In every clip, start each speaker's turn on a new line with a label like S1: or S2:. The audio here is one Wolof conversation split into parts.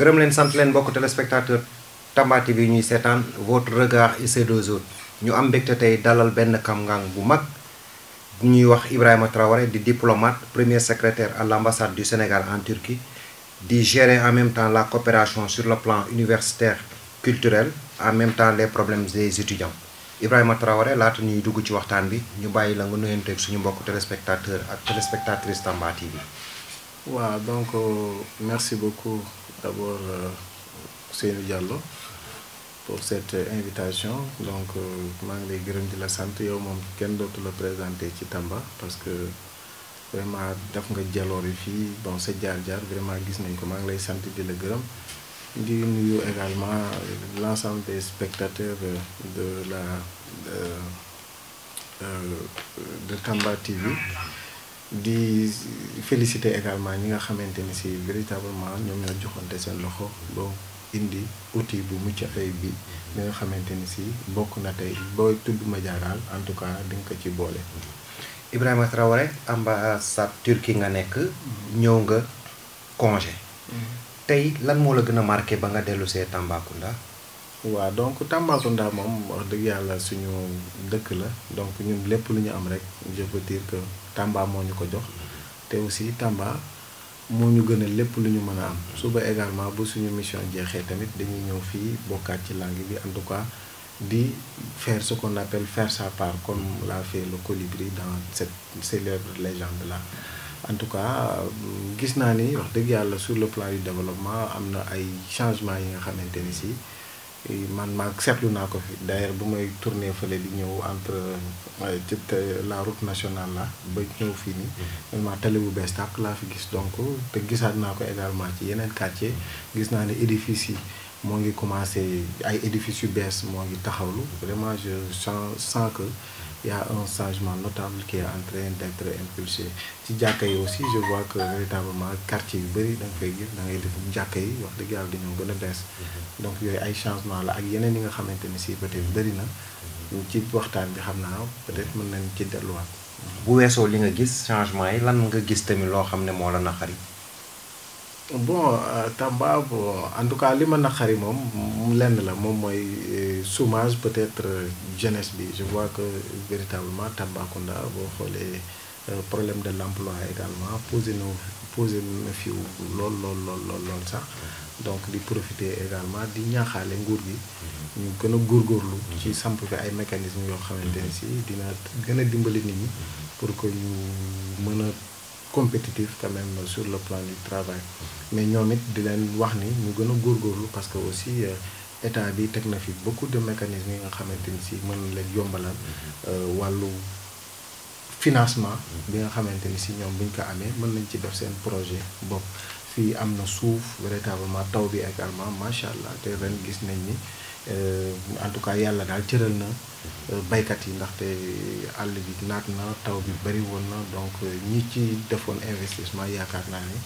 S1: gërëm leen sant leen mbokk téléspectateur Tamba TV ñuy seetaan votre regard et ses deux autres ñu am mbégte tey dalal benn kamngang bu mag bu ñuy wax Ibrahima Traoré di diplomate premier secrétaire à l'ambassade du Sénégal en Turquie di gérer en même temps la coopération sur le plan universitaire culturel en même temps les problèmes des étudiants Ibrahima Traoré laata ñuy dugg ci waxtaan bi ñu bàyyi la nga nuyanteeg suñu mbokk téléspectateur ak téléspectatrice Tamba TV.
S2: waaw donc merci beaucoup d'abord Seynou Diallo pour cette invitation donc maa ngi lay gërëm di la sant yow moom kenn dootu la présenter ci Tamba parce que vraiment def nga jaloor yi fii bon sa jaar-jaar vraiment gis nañ ko maa ngi lay sant di la gërëm di nuyu également l'ensemble des spectateurs de Tamba TV di féliciter également ñi nga xamante ni si véritablement ñoom ñoo joxante seen loxo boo indi outil bu mucc ayib bi ñi nga xamante ni si bokk na tey booy tudd Madiaral en tout cas di nga ko ci boole.
S1: Ibrahima Traoré ambassade Turquie nga nekk ñëw nga congé tey lan moo la gën a marqué ba nga dellu see Tambacounda.
S2: waaw donc Tambacounda moom wax dëgg yàlla suñu dëkk la donc ñun lépp lu ñu am rek je peux dire que Tamba moo ñu ko jox te aussi Tamba moo ñu gën a lépp lu ñu mën a am suba également bu suñu mission jeexee tamit dañuy ñëw fii bokkaat ci langue bi en tout cas di faire ce qu'on appelle faire sa part comme l'a fait le colibri dans cette célèbre légende là en tout cas gis naa ni wax dëgg yàlla sur le plan du développement am na ay changements yi nga xamante ni si man maa seetlu naa ko fi d'ailleurs bu may tourner fële di ñëw entre ci la route nationale la ba ñëw fii nii vraiment tali bu bees tàq laa fi gis donc te gisaat naa ko également ci yeneen quartier gis naa ne édifices yi moo ngi commencé ay édifices yu bees moo ngi taxawlu vraiment je sens que y a un changement notable qui est en train d'être impulsé ci jàkka yi aussi je vois que véritablement quartier yu bëri da nga fay gis da ngay def jàkka yi wax dëgg yàlla dañoo gën a bees donc yooyu ay changement la ak yeneen yi nga xamante ni si peut-être bëri na ci waxtaan bi xam naa peut-être mën nañ ci delluwaat.
S1: bu weesoo li nga gis changement yi lan nga gis tamit loo xam ne moo la naqari.
S2: bon Tamba bon en tout cas li ma naqari moom lenn la moom mooy chômage peut-être jeunesse bi je vois que véritablement Tambacounda boo xoolee problème de l'emploi également posé na fi lool sax donc di profiter également di ñaaxaale nguur gi ñu gën a góorgóorlu ci samp fi ay mécanismes yoo xamante ne si dina gën a dimbali nit ñi pour que ñu mën a compétitif quand même sur le plan du travail mais ñoom it di leen wax ni ñu gën a góorgóorlu parce que aussi état bi teg na fi beaucoup de mécanismes yi nga xamante ni si mën na leen yombalal wàllu financement bi nga xamante ni si ñoom buñ ko amee mën nañ ci def seen projet bopp fii am na suuf véritablement taw bi également macha allah te ren gis nañ ni en tout cas yàlla daal cëral na baykat yi ndaxte àll bi naat na taw bi bari woon na donc ñi ci defoon investissement yaakaar naa ne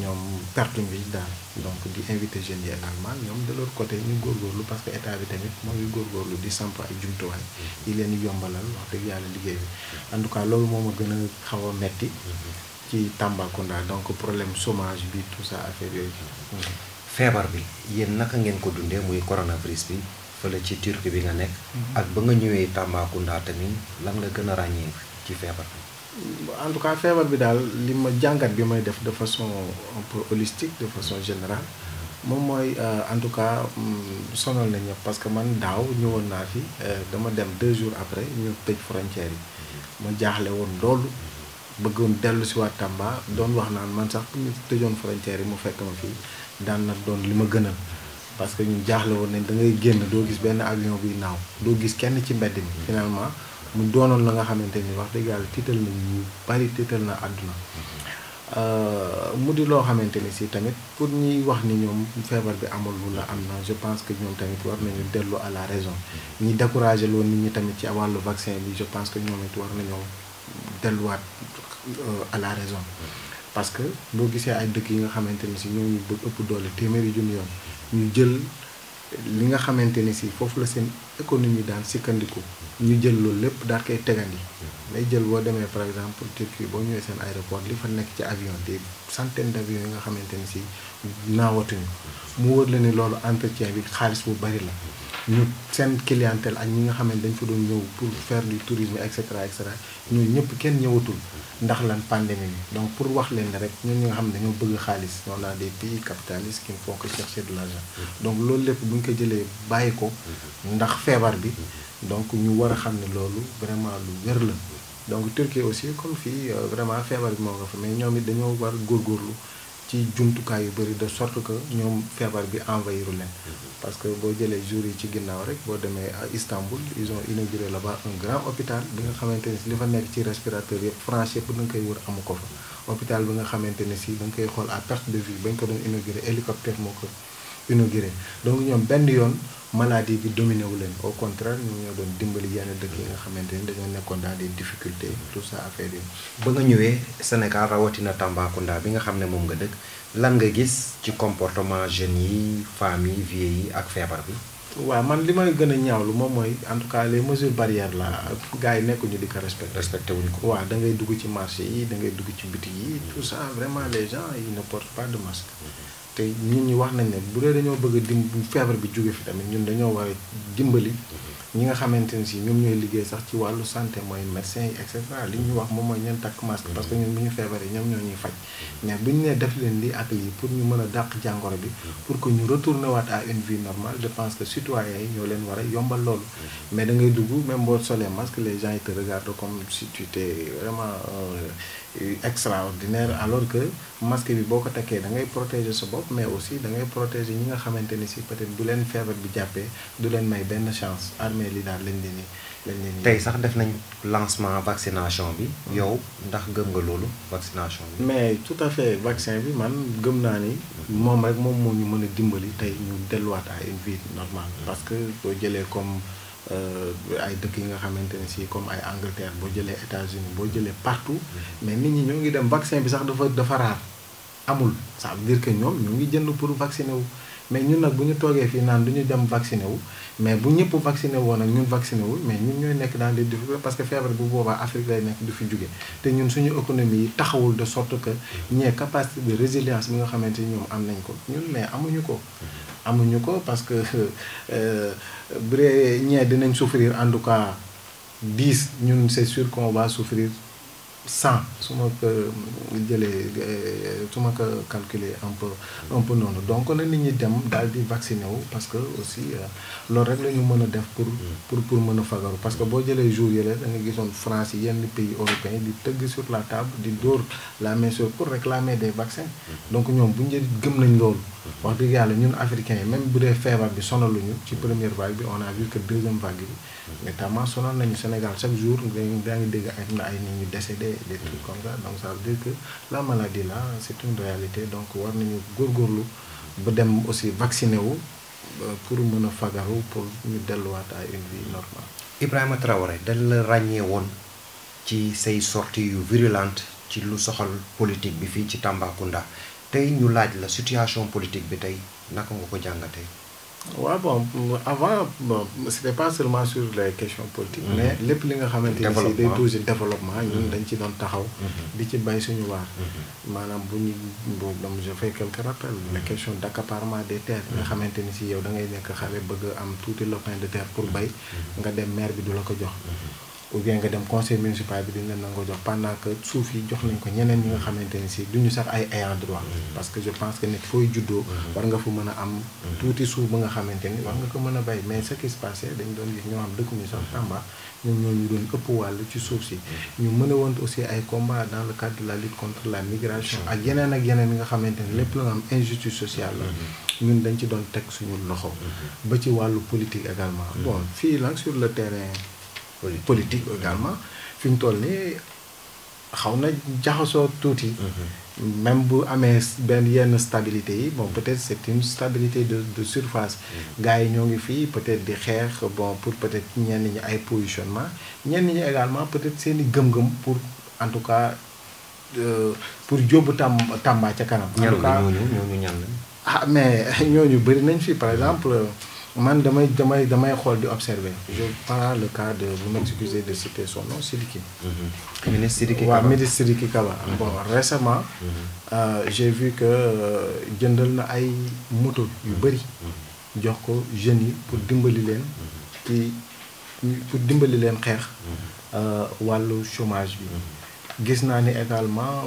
S2: ñoom perte bi daal donc di invité jeunes yi également ñoom de leur côté ñu góorgóorlu parce que état bi tamit moo ngi góorgóorlu di samp ay jumtuwaay yi leen yombalal wax dëgg yàlla liggéey bi en tout cas loolu moo ma gën a xaw a metti ci Tambacounda donc problème chômage bi tout ça affaire yooyu.
S1: feebar bi yéen naka ngeen ko dundee muy coronavirus bi fële ci Turquie bi nga nekk. ak ba nga ñëwee Tambacounda tamit lan nga gën a ràññee ci feebar bi.
S2: en tout cas feebar bi daal li ma jàngat bi may def de façon un peu holistique de façon générale moom mooy en tout cas sonal na ñëpp parce que man daaw ñëwoon naa fi dama dem 2 jours après ñu tëj frontières yi ma jaaxle woon loolu bëggoon dellu si waat Tamba doon wax naan man sax ñu tëjoon frontières yi mu fekk ma fii daan na doon li ma gënal parce que ñu jaaxle woon ne da ngay génn doo gis benn avion buy naaw doo gis kenn ci mbedd mi finalement mu doonoon la nga xamante ni wax dëgg yàlla tiital na ñu bari tiital na àdduna mu di loo xamante ni si tamit pour ñuy wax ni ñoom feebar bi amul wala am na je pense que ñoom tamit war nañu dellu à la raison ñi découragé loon nit ñi tamit ci wàllu vaccin bi je pense que ñoom it war nañoo delluwaat à la raison parce que boo gisee ay dëkk yi nga xamante ni si ñoo ñu bëgg ëpp doole téeméeri junni yoon ñu jël li nga xamante ni si foofu la seen économie daan sikkandiku ñu jël loolu lépp daal koy tegandi. day jël boo demee par exemple Turquie boo ñëwee seen aéroport li fa nekk ci avion des centaines d'avions yi nga xamante ni si naawatuñu mu wër la ni loolu entretien bi xaalis bu bari la ñu seen clientèle ak ñi nga xamante dañ fa doon ñëw pour faire du tourisme et cetera ñooñu ñëpp kenn ñëwatul ndax lan pandémie bi donc pour wax leen rek ñun ñi nga xam ne dañoo bëgg xaalis on a des pays capitalistes qui ne font que chercher de l'argent donc loolu lépp bu ñu ko jëlee bàyyi ko ndax feebar bi donc ñu war a xam ne loolu vraiment lu wér la donc Turquie aussi comme fii vraiment feebar bi moo nga fa mais ñoom it dañoo war góorgóorlu ci jumtukaay yu bëri de sorte que ñoom feebar bi envahiru leen parce que boo jëlee jours yi ci ginnaaw rek boo demee à Istanbul ils ont inauguré là-bas un grand hôpital bi nga xamante ni si li fa nekk ci respirateur yëpp France yëpp da nga koy wër amu ko fa hôpital bi nga xamante ne si da nga koy xool à perte de vue bañ ko doon inauguré hélicoptère moo ko inauguré donc ñoom benn yoon maladie bi dominé wu leen au contraire ñoom ñoo doon dimbali yenn dëkk yi nga xamante ni dañoo nekkoon dans des difficultés tout ça affaire yi.
S1: ba nga ñëwee Sénégal rawatina Tambacounda bi nga xam ne moom nga dëkk lan nga gis ci comportement jeunes yi femmes yi vieux yi ak feebar bi.
S2: waaw man li may gën a ñaawlu moom mooy en tout cas les mesures barrières là gars yi nekkuñu di ko respecté wuñu ko. waaw da ngay dugg ci marché yi da ngay dugg ci boutique yi tout ça vraiment les gens ils ne portent pas de masque. te nit ñi wax nañ ne bu dee dañoo bëgg a feebar bi jóge fi tamit ñun dañoo war a dimbali ñi nga xamante ne si ñoom ñooy liggéey sax ci wàllu santé mooy médecin yi et cetera li ñu wax moom mooy ñeen takk masque parce que ñun bu ñu feebaree ñoom ñoo ñuy faj mais bu ñu nee def leen lii ak lii pour ñu mën a dàq jàngoro bi pour que ñu retourner waat à une vie normale je pense que citoyens yi ñoo leen war a yombal loolu mais da ngay dugg même boo solee masque les gens ils te regardent comme si tu étais vraiment extraordinaire alors que masque bi boo ko takkee da ngay protéger sa bopp mais aussi da ngay protéger ñi nga xamante ni si peut-être bu leen feebar bi jàppee du leen may benn chance armée li daal lañ leen
S1: tey sax def nañ lancement vaccination bi yow ndax gëm nga loolu vaccination bi.
S2: mais tout à fait vaccin bi man gëm naa ni moom rek moom moo ñu mën a dimbali tey ñu delluwaat à une vie normale parce que boo jëlee comme ay dëkk yi nga xamante ne si comme ay Angleterre boo jëlee États-Unis boo jëlee partout mais nit ñi ñoo ngi dem vaccin bi sax dafa raar amul ça veut dire que ñoom ñoo ngi jënd pour vacciner wu mais ñun nag bu ñu toogee fii naan du ñu dem vacciner wu mais bu ñëpp vacciner woon ak ñun vacciner wu mais ñun ñooy nekk dans des difficultés parce que feebar bu boobaa Afrique lay nekk du fi jóge te ñun suñu économie yi taxawul de sorte que ñee capacité de résilience bi nga xamante ni ñoom am nañ ko ñun mais amuñu ko parce que bu dee ñee dinañ souffrir en tout cas 10 ñun c'est sûr qu'on va souffrir 100 su ma ko jëlee su ma ko calculer un peu noonu donc na nit ñi dem daal di vacciner wu parce que aussi loolu rek la ñu mën a def pour mën a fagaru parce que boo jëlee jour yële da nga gisoon France yi yenn pays européens di tëgg sur la table di dóor la main sur pour réclamer des vaccins donc ñoom bu ñu gëm nañ loolu wax dëgg yàlla ñun africains yi même bu dee feebar bi sonaluñu ci première vague bi on a vu que deuxième vague bi notamment sonal nañu Sénégal chaque jour daa ngi dégg ay nit ñu décédé des trucs comme ça donc ça veut dire que la maladie là c'est une réalité donc war nañu góorgóorlu ba dem aussi vacciné wu pour mën a fagaru pour ñu delluwaat à une vie normale.
S1: Ibrahima Traoré dañ la ràññee woon ci say sorties yu virulentes ci lu soxal politique bi fii ci Tambacounda tey ñu laaj la situation politique bi tey naka nga ko jàngatee.
S2: waaw bon avant bon c'était pas seulement sur les questions politiques mais lépp li nga xamante ni si day toujours développement ñun dañ ci doon taxaw di ci bay suñu waar maanaam bu ñu boobu je fais quelques rappels la question d'accaparement des terres nga xamante ni si yow da ngay nekk xale bëgg am tuuti lopin de terre pour bay nga dem maire bi du la ko jox ou bien nga dem conseil municipal bi dañ leen nangoo jox pendant que suuf yi jox nañ ko ñeneen ñi nga xamante ni si duñu sax ay ayant droit parce que je pense que nit fooy juddoo war nga fa mën a am tuuti suuf ba nga xamante ni war nga ko mën a bay mais ce qui se passait dañ doon gis ñoo xam dëkkuñu sax Tamba ñoom ñoo ñu doon ëpp wàll ci suuf si ñu mën a woon aussi ay combat dans le cadre de la lutte contre la migration ak yeneen yi nga xamante ni lépp la nga am injustice sociale la ñun dañ ci doon teg suñu loxo ba ci wàllu politique également bon fii nag sur le terrain politique également fi mu toll nii xaw na jaxasoo tuuti même bu amee benn yenn stabilité yi bon peut-être c'est une stabilité de surface gars yi ñoo ngi fii peut-être di xeex bon pour peut-être ñenn ñi ay positionnement ñenn ñi également peut-être seen i gëm-gëm pour en tout cas pour jóbbu Tamba ca kanam en tout cas
S1: ñooñu ñan
S2: mais ñooñu bëri nañ fi par exemple man damay xool di observer. Je prends le cas de, vous m'excusez de citer son nom, Sidiki.
S1: Ministre Sidiki
S2: waaw
S1: Kaba.
S2: ministre Sidiki Kaba. Bon récemment. J'ai vu que jëndal na ay moto yu bëri. jox ko jeunes yi pour dimbali leen. pour dimbali leen xeex. wàllu chômage bi. gis naa ni également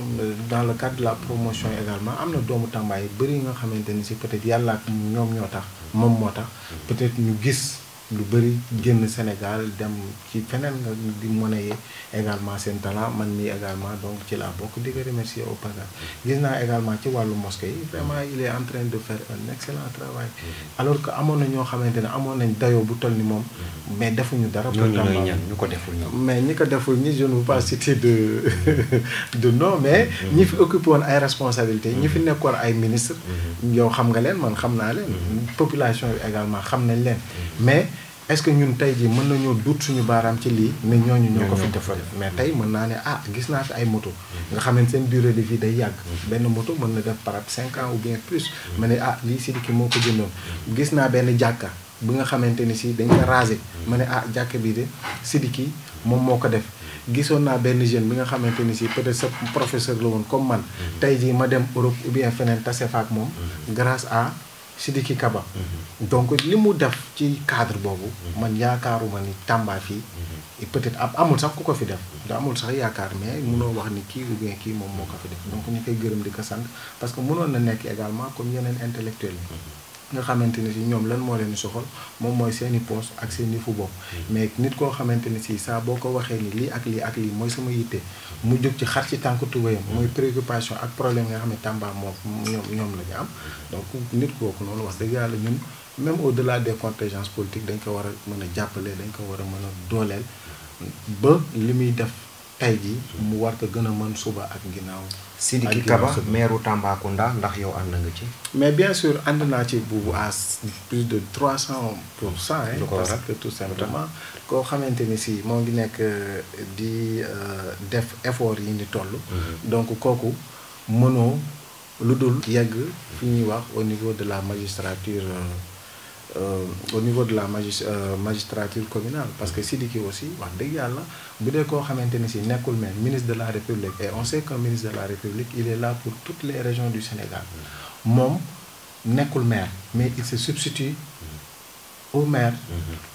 S2: dans le cadre de la promotion également am na doomu Tamba yi bëri nga xamante ni si peut-être yàlla ak ñoom ñoo tax moom moo tax peut-être ñu gis lu bëri génn Sénégal dem ci feneen nga di monnayer également seen talent man mii également donc ci laa bokk di ko remercier au passage gis naa également ci wàllu mosquée yi vraiment il est en train de faire un excellent travail alors que amoon na ñoo xamante ne amoon nañ dayoo bu toll ni moom mais defuñu dara pour Tamba
S1: ñu ko deful ñi
S2: mais ñi ko deful ñi je ne veux pas citer de nom mais ñi fi occupé woon ay responsabilités ñi fi nekkoon ay ministre yow xam nga leen man xam naa leen population bi également xam nañ leen mais est-ce que ñun tey jii mën nañoo duut suñu baaraam ci lii ne ñooñu ñoo ko fi defal mais tey mën naa ne gis naa fi ay moto nga xam ne seen durée de vie day yàgg benn moto mën na def par 5 ans ou bien plus ma ne lii Sidiki moo ko jëndoon gis naa benn jàkka bi nga xamante ni si dañ ko rasé ma ne jàkka bii de Sidiki moom moo ko def gisoon naa benn jeune bi nga xamante ni si peut-être sa professeur la woon comme man tey jii ma dem Europe ou bien feneen tase fa ak moom grâce à Sidiki Kaba donc li mu def ci cadre boobu man yaakaaruma ni Tamba fii peut-être amul sax ku ko fi def da amul sax yaakaar mais mënoo wax ni kii ou bien kii moom moo ko fi def donc ñu koy gërëm di ko sant parce que mënoon na nekk également comme yeneen intellectuels yi nga xamante ni si ñoom lan moo leen soxal moom mooy seeni poste ak seeni fu bopp mais nit koo xamante ni si saa boo ko waxee ni lii ak lii ak lii mooy sama yitte mu jóg ci xar ci tànk tubéyam mooy préoccupation ak problème nga xam ne Tamba moom ñoom la ñu am donc nit kooku noonu wax dëgg yàlla ñun même au-delà des contingences politiques dañ ko war a mën a jàppale dañ ko war a mën a dooleel ba li muy def tey jii mu war ko gën a mën suba ak ginnaaw
S1: Sidiki Kaba maire Tambacounda ndax yow ànd nga ci
S2: mais bien sûr ànd naa ci buubu à plus de 300%. Parce que tout simplement koo xamante ni si moo ngi nekk di def effort yi ni toll donc kooku mënoo lu dul yegg fi ñuy wax au niveau de la magistrature au niveau de la magistrature communale parce que Sidiki aussi wax dëgg yàlla bu dee koo xamante ni si nekkul même ministre de la République et on sait qu'un ministre de la République il est là pour toutes les régions du Sénégal moom nekkul maire mais il se substitue au maire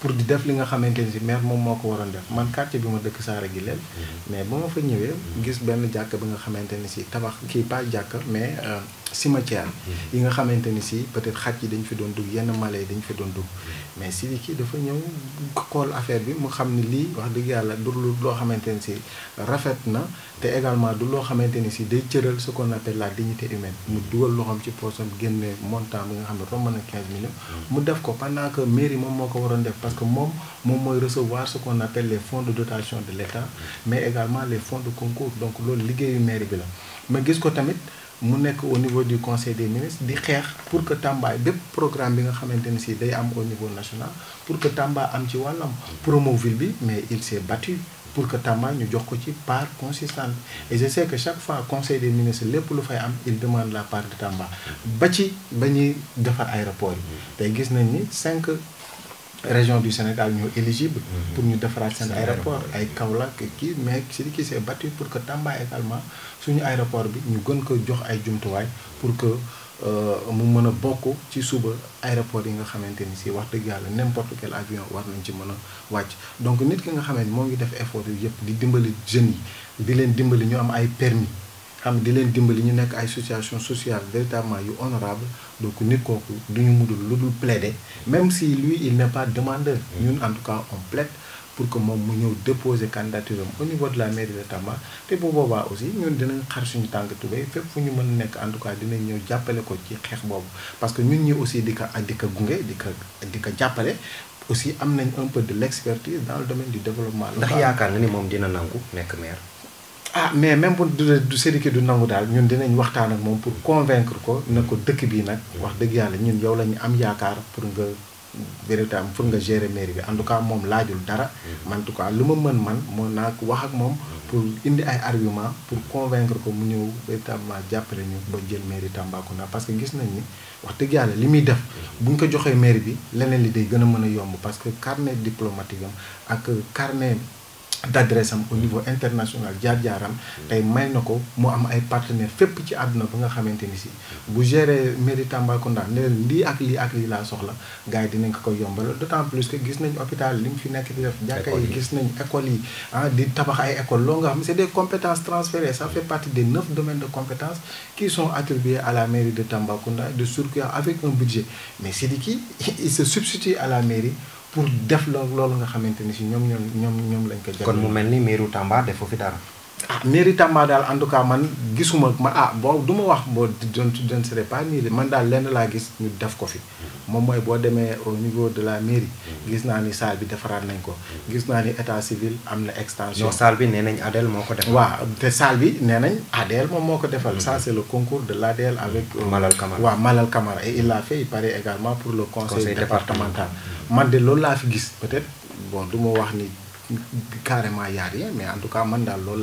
S2: pour di def li nga xamante ni si maire moom moo ko waroon def man quartier bi ma dëkk Saara gi leen mais ba ma fa ñëwee gis benn jàkk bi nga xamante ni si tabax kii pas jàkk mais cimetière yi nga xamante ni si peut-être xaj yi dañ fi doon dugg yenn mala yi dañ fi doon dugg mais Sidiki dafa ñëw xool affaire bi mu xam ni lii wax dëgg yàlla du loo xamante ni si rafet na te également du loo xamante ni si day cëral ce qu'on appelle la dignité humaine mu dugal loxoom ci poosam génne montant bi nga xam ne romb na 15 millions mu def ko pendant que mairie moom moo ko waroon def parce que moom mooy recevoir ce qu'on appelle les fonds de dotation de l'État mais également les fonds de concours donc loolu liggéeyu mairie bi la ma gis ko tamit mu nekk au niveau du conseil des ministres di xeex pour que Tamba bépp programme bi nga xamante ni si day am au niveau national pour que Tamba am ci wàllam Promoville bi mais il s'est battu pour que Tamba ñu jox ko ci part consistante et je sais que chaque fois conseil des ministres lépp lu fay am il demande la part de Tamba ba ñuy defar aéroport yi tey gis nañ ni 5 régions du Sénégal ñoo éligible pour ñu defaraat seen aéroport ay Kaolack kii mais Sidiki s'est battu pour que Tamba également suñu aéroport bi ñu gën ko jox ay jumtuwaay pour que mu mën a bokk ci suba aéroport yi nga xamante ni si wax dëgg yàlla n'importe quel avion war nañ ci mën a wàcc donc nit ki nga xamante moo ngi def effort yu yëpp di dimbali jeunes yi di leen dimbali ñu am ay permis xam di leen dimbali ñu nekk ay association sociale véritablement yu honorable donc nit kooku duñu mudul lu dul plaider même si lui il n'est pas demandeur ñun en tout cas on plaide pour que moom mu ñëw déposer candidature am au niveau de la mairie de Tamba te bu boobaa aussi ñun dinañ xar suñu tànk tubéy fépp fu ñu mën a nekk en tout cas dinañ ñëw jàppale ko ci xeex boobu parce que ñun ñi aussi di ko gunge di ko jàppale aussi am nañ un peu de l'expertise dans le domaine du développement local.
S1: ndax yaakaar nga ni moom dina nangu nekk maire
S2: mais même bu du Sidiki du nangu daal ñun dinañ waxtaan ak moom pour convaincre ko na ko dëkk bii nag wax dëgg yàlla ñun yow la ñu am yaakaar pour véritablement pour nga gérer mairie bi en tout cas moom laajul dara en tout cas lu ma mën man moo naa ko wax ak moom pour indi ay argument pour convaincre ko mu ñëw véritablement jàppale ñu ba jël mairie Tambacounda parce que gis nañ ni wax dëgg yàlla li muy def bu ñu ko joxee mairie bi leneen li day gën a mën a yomb parce que carnet diplomatique am ak carnet d'adresse am au niveau international jaar-jaaram tey may na ko mu am ay partenaires fépp ci àdduna ba nga xamante ni si bu gérer mairie Tambacounda ne leen lii ak lii laa soxla gars yi dinañ ko koy yombal d'autant plus que gis nañ hôpital li mu fi nekk di def jàkka yi gis nañ école yi di tabax ay école loolu nga xam c'est des compétences transférées ça fait partie des 9 domaines de compétences qui sont attribués à la mairie de Tambacounda de surcroît avec un budget mais Sidiki il se substitue à la mairie pour def loolu nga xamante ni si ñoom lañ ko.
S1: kon mu mel ni mairie Tamba def fi dara.
S2: mairie Tamba daal en tout cas man gisuma boo du ma wax boo je ne serai pas nii man daal lenn laa gis ñu def ko fi moom mooy boo demee au niveau de la mairie gis naa ni salle bi defaraat nañ ko gis naa ni état civil am na extension.
S1: non salle bi nee nañ ADL moo ko defal.
S2: waaw te salle bi nee nañ ADL moom moo ko defal. ça c'est le concours de l'ADL avec.
S1: Malal Camara
S2: waaw Malal Camara et il l'a fait il paraît également pour le conseil départemental. man de loolu laa fi gis peut-être bon du ma wax ni. carrément y a rien mais en tout cas man daal loolu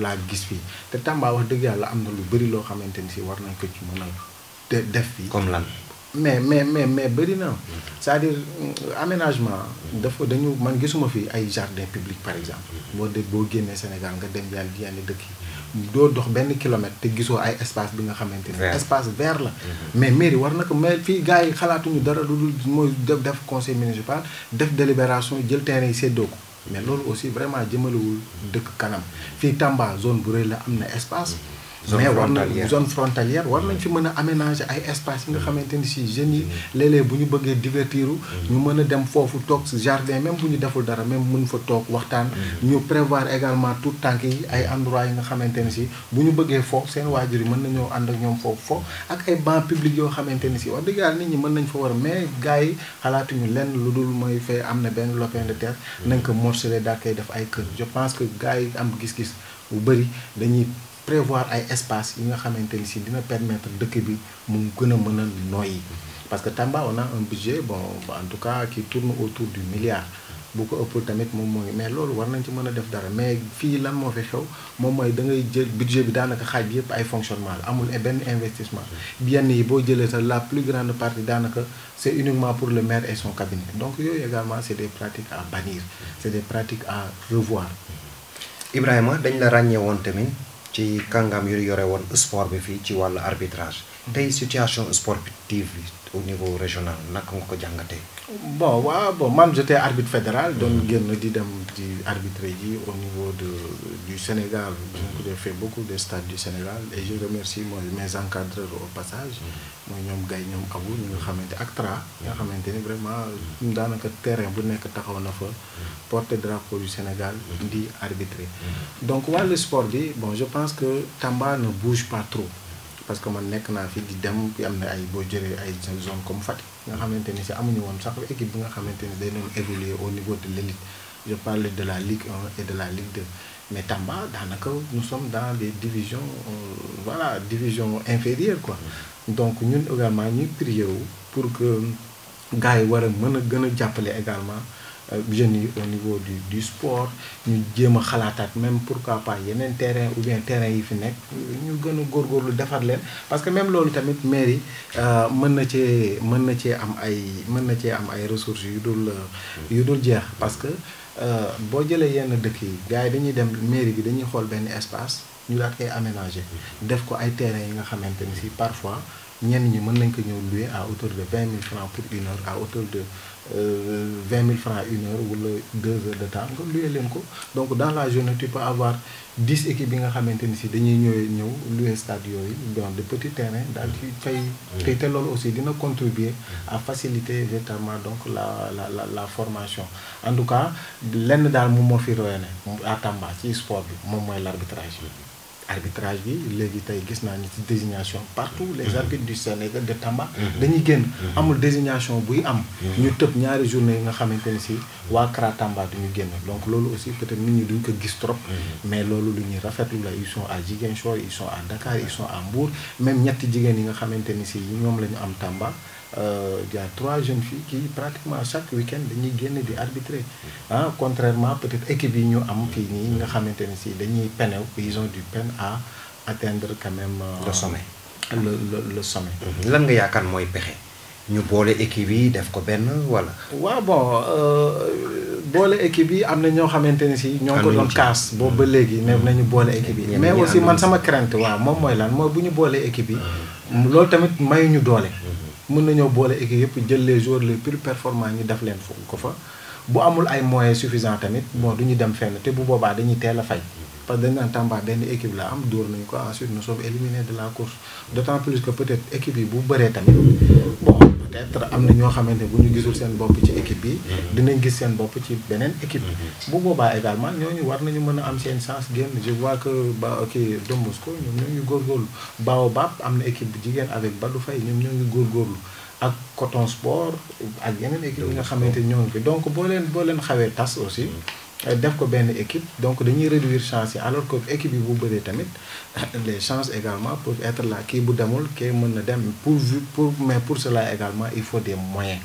S2: laa gis fii te Tamba wax dëgg yàlla am na lu bëri loo xamante ni si war nañ ko ci mën a def fii.
S1: comme lan.
S2: mais bëri na c'est-à-dire aménagement dañu man gisuma fi ay jardin public par exemple boo génnee Sénégal nga dem yenn dëkk yi doo dox benn kilomètre te gisoo ay espace bi nga xamante ni espace vert la mais mairie war na ko mais fii gars yi xalaatuñu dara lu dul mooy def conseil municipal def délibération jël terrain yi séddoo ko mais loolu aussi vraiment jëmalewul dëkk kanam fii Tamba zone bu rëy la am na espace mais zone frontalière war nañ fi mën a aménager ay espace yi nga xamante ni si jeunes yi léeg-léeg bu ñu bëggee divertiru ñu mën a dem foofu toog jardin même bu ñu deful dara même mën fa toog waxtaan ñu prévoir également tout tànk yi ay endroits yi nga xamante ni si bu ñu bëggee foofu seen waajur yi mën nañoo ànd ak ñoom foofu ak ay bancs publics yoo xamante ni si wax dëgg yàlla nit ñi mën nañ fa war mais gars yi xalaatuñu lenn lu dul mooy fay am na benn lopin de terre nañ ko morceler daa koy def ay kër je pense que gars yi am gis-gis bu bëri dañuy prévoir ay espace yi nga xamante ni si dina permettre dëkk bi mu gën a mën a noyyi parce que Tamba on a un budget bon en tout cas qui tourne autour du milliard bu ko ëpp tamit moom mooy mais loolu war nañ ci mën a def dara mais fii lan moo fi xew moom mooy da ngay jël budget bi daanaka xaaj bi yëpp ay fonctionnement la amul benn investissement yenn yi boo jëlee sax la plus grande partie daanaka c'est uniquement pour le maire et son cabinet donc yooyu également c'est des pratiques à bannir c'est des pratiques à revoir.
S1: Ibrahima dañ la ràññee woon tamit ci kàngam yu yore woon sport bi fii ci wàllu arbitrage tey situation sportive bi au niveau régional naka nga ko jàngatee.
S2: bon man j'étais arbitre fédéral doon génn di dem di arbitrer ji au niveau du Sénégal donc j'ai fait beaucoup de stades du Sénégal et je remercie mes encadreurs au passage mooy ñoom Gaye ñoom Abou ñu nga xamante ak Tra nga xamante ni vraiment daanaka terrain bu nekk taxaw na fa porter drapeau du Sénégal di arbitrer donc wàllu sport bi bon je pense que Tamba ne bouge pas trop parce que man nekk naa fi di dem am na ay boo jëlee ay zone comme Fatick nga xamante ni si amuñu woon sax équipe bi nga xamante ni day doon évoluer au niveau de l'élite je parle de la Ligue 1 et de la Ligue 2 mais Tamba daanaka nous sommes dans les divisions division inférieure quoi donc ñun également ñuy prier wu pour que gars yi war a mën a gën a jàppale également jeunes yi au niveau du sport ñu jéem a xalaataat même pourquoi pas yeneen terrain ou bien terrain yi fi nekk ñu gën a góorgóorlu defar leen parce que même loolu tamit mairie mën na cee am ay ressources yu dul jeex parce que boo jëlee yenn dëkk yi gars yi dañuy dem mairie bi dañuy xool benn espace ñu daat koy aménager def ko ay terrain yi nga xamante ni si parfois ñenn ñi mën nañ ko ñëw louer à hauteur de 20 000 francs pour une heure à hauteur de 20 000 francs une heure wala 2 heures de temps nga louer leen ko donc dans la journée tu peux avoir 10 équipes yi nga xamante ni si dañuy ñëw louer stade yooyu donc de petits terrains daal di fay te loolu aussi dina contribuer à faciliter véritablement donc la formation en tout cas lenn daal moom moo fi royane à Tamba ci sport bi moom mooy l'arbitrage bi léegi tey gis naa ni ci désignation partout les arbitres du Sénégal de Tamba dañuy génn amul désignation buy am ñu tëb ñaari journée yi nga xamante ni si waa CRA Tamba duñu génn donc loolu aussi peut-être nit ñi duñ ko gis trop mais loolu lu ñuy rafetlu la ils sont à Ziguinchor ils sont à Dakar ils sont à Mbour même ñetti jigéen yi nga xamante ni si ñoom la ñu am Tamba il y a 3 jeunes filles qui pratiquement chaque week-end dañuy génn di arbitrer contrairement peut-être équipe yi ñu am fii nii nga xamante ne si dañuy peine ils ont du peine à atteindre quand même
S1: le sommet
S2: le sommet.
S1: lan nga yaakaar mooy pexe ñu boole équipe yi def ko benn wala.
S2: waaw bon boole équipe yi am na ñoo xamante ni si. ñoo ngi ko doon kaas boobu ba léegi ne nañu boole équipe yi. mais aussi man sama crainte waaw moom mooy lan mooy bu ñu boolee équipe yi. loolu tamit mayuñu doole. mën nañoo boole équipe yëpp jël les joueurs les plus performants ñu def leen foofu ko fa. bu amul ay moyens suffisants tamit bon du ñu dem fenn te bu boobaa dañuy teel a fay. parce que dañu naan Tamba benn équipe la am dóor nañu ko ensuite nous sommes éliminés de la course d'autant plus que peut-être équipe yi bu bëree tamit bon peut-être am na ñoo xamante bu ñu gisul seen bopp ci équipe bi dinañ gis seen bopp ci beneen équipe bu boobaa également ñooñu war nañu mën a am seen chance génn je vois que ba kii Don Bosco ñoom ñoo ngi góorgóorlu Baobab am na équipe bu jigéen avec Badou Faye ñoom ñoo ngi góorgóorlu ak Coton Sport ak yeneen équipe yi nga xamante ñoo ngi fi donc boo leen xawee tas aussi def ko benn équipe donc dañuy réduire chance yi alors que équipe yi bu bëree tamit les chances également peuvent être là kii bu demul kii mën na dem mais pour cela également il faut des moyens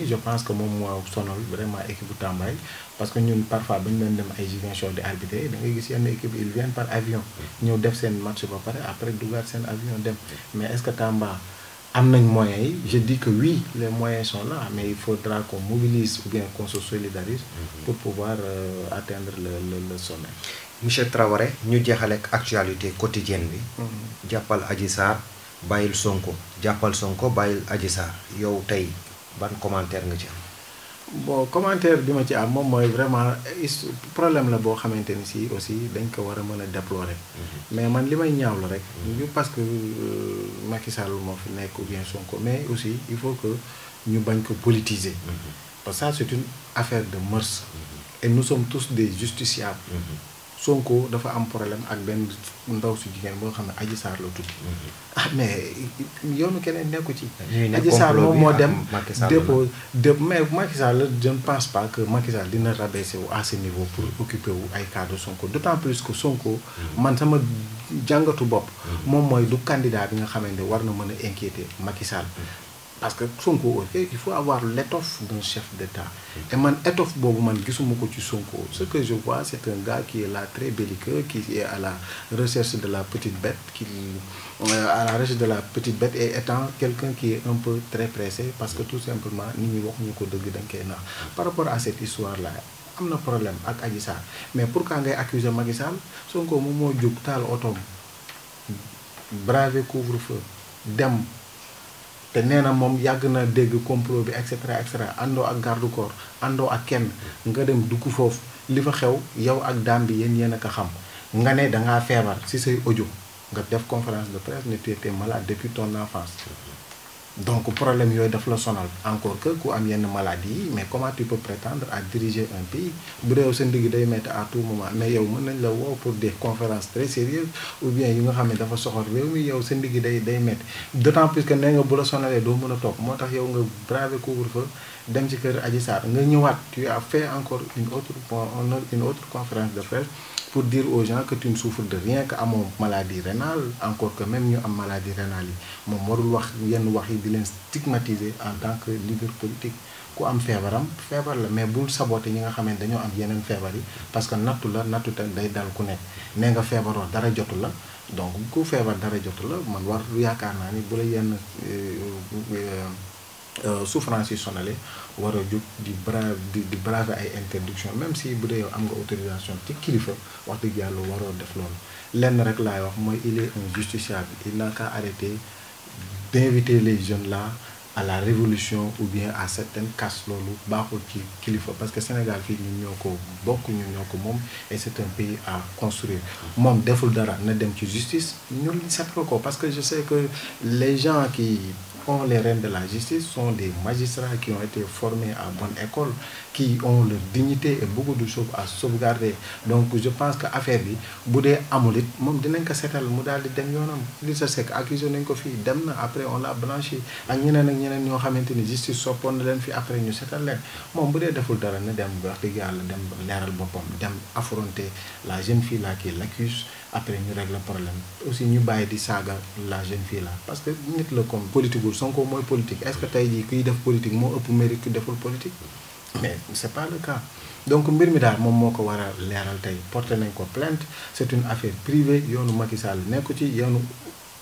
S2: yi je pense que moom moo sonal vraiment équipe bu Tamba yi parce que ñun parfois ba ñu doon dem ay Ziguinchor di arbitrer da ngay gis yenn équipe ils viennent par avion ñëw def seen match ba pare après dugaat seen avion dem mais est-ce que Tamba am nañ moyens yi je dis que oui les moyens sont là mais il faudra qu'on mobilise ou bien qu'on se solidarise pour pouvoir atteindre le sommet.
S1: Monsieur Traoré ñu jeexale ak actualité quotidienne bi. jàppal Adji Sarr bàyyil Sonko jàppal Sonko bàyyil Adji Sarr yow tey ban commentaire nga ci am.
S2: bon commentaire bi ma ci am moom mooy vraiment problème la boo xamante ni si aussi dañ ko war a mën a déplorer. mais man li may ñaawlu rek. parce que Macky Sall moo fi nekk ou bien Sonko mais aussi il faut que ñu bañ ko politiser. parce que ça c'est une affaire de mœurs. et nous sommes tous des justiciables. Sonko dafa am problème ak benn ndaw su jigéen boo xam ne Adji Sarr la tudd. mais yoonu keneen nekku ci. Adji Sarr moom moo dem dépôt mais Macky Sall je ne pense pas que Macky Sall dina rabaisser wu à ce niveau pour occuper wu ay cas de Sonko d'autant plus que Sonko man sama jàngatu bopp. moom mooy du candidat bi nga xamante ne war na mën a inquiéter Macky Sall. parce que Sonko il faut avoir l'étoffe d'un chef d'État. et man étoffe boobu man gisuma ko ci Sonko ce que je vois c'est un gars qui est là très belliqueux qui est à la recherche de la petite bête et étant quelqu'un qui est un peu très pressé parce que tout simplement nit ñi waxuñu ko dëgg dañ koy nax par rapport à cette histoire là am na problème ak Adji Sarr mais pourquoi ngay accuser Macky Sall Sonko moom moo jóg taal otoom braver couvre-feu dem. te nee na moom yàgg na dégg complot bi et cetera àndoo ak garde corps àndoo ak kenn nga dem dugg foofu li fa xew yow ak daam bi yéen a ko xam nga ne dangaa feebar ci say audio nga def conférence de presse ne tu étais malade depuis ton enfance donc problème yooyu daf la sonal encore que ku am yenn maladie yi mais comment tu peux prétendre à diriger un pays bu dee yow sa ndigg day métti à tout moment mais yow mën nañ la woo pour des conférences très sérieuses ou bien yi nga xam ne dafa soxal réew mi yow sa ndigg day métti d'autant plus que nee nga bu la sonalee doo mën a toog moo tax yow nga braver couvre-feu dem ci kër Adji Sarr nga ñëwaat tu as fait encore une autre conférence de presse pour dire aux gens que tu ne souffres de rien que amoo maladie rénale encore que même ñu am maladie rénale yi moom warul wax yenn wax yi di leen stigmatiser en tant que leader politique ku am feebaram feebar la mais bul saboter ñi nga xamante dañoo am yeneen feebar yi parce que nattu te day dal ku nekk nee nga feebaroo dara jotu la donc ku feebar dara jotu la man war yaakaar naa ni bu la yenn souffrance yi sonale war a jóg di braver ay interdiction même si bu dee yow am nga autorisation ci kilifa wax dëgg yàlla waroo def loolu lenn rek laay wax mooy il est un justiciable il n'a qu'à arrêter d'inviter les jeunes là à la révolution ou bien à certaines casses loolu baaxul ci kilifa parce que Sénégal fii ñun ñoo ko bokk ñun ñoo ko moom et c'est un pays à construire moom deful dara na dem ci justice ñun seetlu ko parce que je sais que les gens qui ont les rênes de la justice sont des magistrats qui ont été formés à bonne école qui ont leur dignité et beaucoup de choses à sauvegarder donc je pense que affaire bi bu dee amul it moom dinañ ko seetal mu daal di dem yoonam li sa sekk accusé nañ ko fii dem na après on l'a blanchi ak ñeneen ñoo xamante ni justice soppoon na leen fi après ñu seetal leen moom bu dee deful dara na dem wax dëgg yàlla dem leeral boppam dem affronter la jeune fille là qui l'accuse après ñu règle le problème aussi ñu bàyyi di saaga la jeune fille là parce que nit la comme politique wul Sonko mooy politique est-ce que tey jii kuy def politique moo ëpp mérite ku deful politique mais c'est pas le cas donc mbir mi daal moom moo ko war a leeral tey porté nañ ko plainte c'est une affaire privée yoonu Macky Sall nekku ci yoonu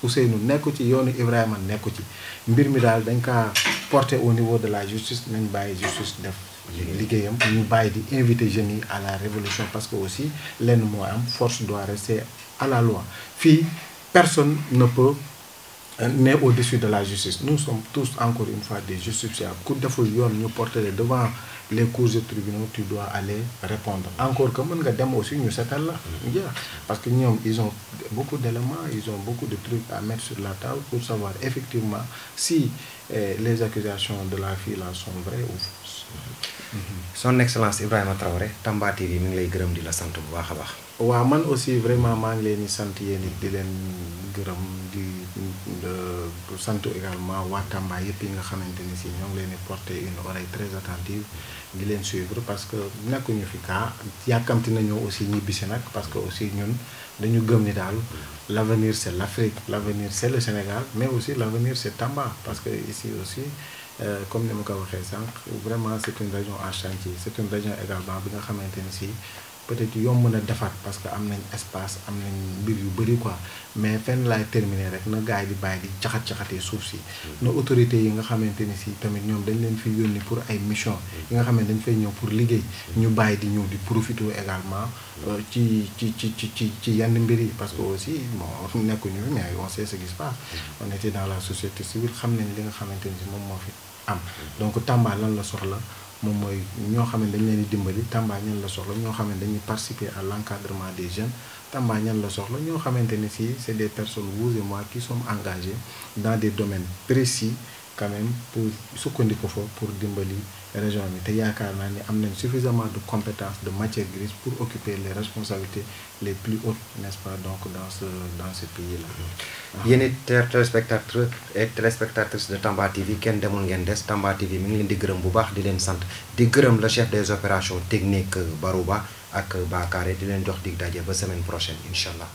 S2: Ousseynou nekku ci yoonu Ibrahima nekku ci mbir mi daal dañ kaa porter au niveau de la justice nañ bàyyi justice def liggéeyam ñu bàyyi di inviter jeunes yi à la révolution parce que aussi lenn moo am force doit rester à la loi fii personne ne peut n'est au-dessus de la justice nous sommes tous encore une fois des justiciables ku deful yoon ñu porter devant les cours de tribunaux tu dois aller répondre encore que mën nga dem aussi ñu setal la jeex parce que ñoom ils ont beaucoup d'éléments ils ont beaucoup de trucs à mettre sur la table pour savoir effectivement si les accusations de la fille là sont vraies ou fausses.
S1: Son Excellence Ibrahima Traoré Tamba TV mi ngi lay gërëm di la sant bu baax a baax.
S2: waaw man aussi vraiment maa ngi leen di sant yéen it di leen gërëm di sant également waa Tamba yëpp yi nga xamante ni si ñoo ngi leen di porter une oreille très attentive di leen suivre parce que nekkuñu fi kaa yàkkamti nañoo aussi ñibbisi nag parce que aussi ñun dañu gëm ni daal l'avenir c'est l'Afrique l'avenir c'est le Sénégal mais aussi l'avenir c'est Tamba parce que ici aussi comme ni ma ko waxee sànq vraiment c'est une région en chantier c'est une région également bi nga xamante ni si peut-être yomb na defaat parce que am nañ espace am nañ mbir yu bëri quoi mais fenn laay terminer rek na gars yi di bàyyi di caxat-caxatee suuf si na autorités yi nga xamante ni si tamit ñoom dañ leen fi yónni pour ay mission yi nga xam ne dañ fay ñëw pour liggéey ñu bàyyi di ñëw di profiter également ci yenn mbir yi parce que aussi bon nekkuñu mais on sait ce qui se passe on était dans la société civile xam nañ li nga xamante ni si moom moo fi am donc Tamba lan la soxla moom mooy ñoo xam ne dañ leen di dimbali Tamba ñan la soxla ñoo xam ne dañuy participer à l'encadrement des jeunes Tamba ñan la soxla ñoo xamante ne si c'est des personnes vous et moi qui sommes engagés dans des domaines précis quand même pour sukkandiku fa pour dimbali région bi te yaakaar naa ni am nañ suffisamment de compétences de matière grise pour occuper les responsabilités les plus hautes n'est-ce pas donc dans ce pays-là.
S1: yéen it téléspectateurs et téléspectatrices de Tamba TV kenn demul ngeen des Tamba TV mi ngi leen di gërëm bu baax di leen sant di gërëm le chef des opérations techniques Barouba ak Bakare di leen jox dig daje ba semaine prochaine incha allah.